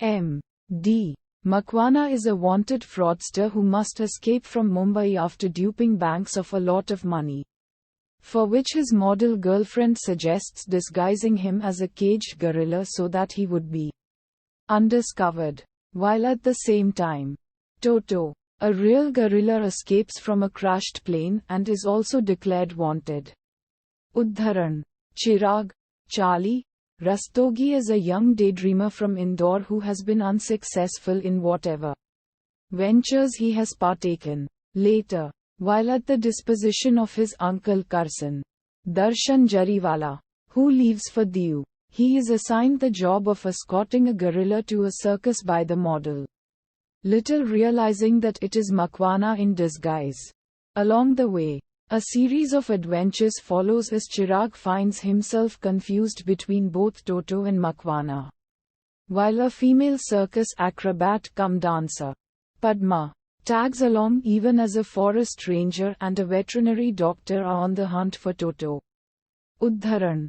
M.D. Makwana is a wanted fraudster who must escape from Mumbai after duping banks of a lot of money, for which his model girlfriend suggests disguising him as a caged gorilla so that he would be undiscovered. While at the same time, Toto, a real gorilla, escapes from a crashed plane and is also declared wanted. Udharan: Chirag, Charlie, Rastogi is a young daydreamer from Indore who has been unsuccessful in whatever ventures he has partaken. Later, while at the disposition of his uncle Karsan, Darshan Jariwala, who leaves for Diu, he is assigned the job of escorting a gorilla to a circus by the model, little realizing that it is Makwana in disguise. Along the way, a series of adventures follows as Chirag finds himself confused between both Toto and Makwana, while a female circus acrobat cum dancer, Padma, tags along even as a forest ranger and a veterinary doctor are on the hunt for Toto. Udharan: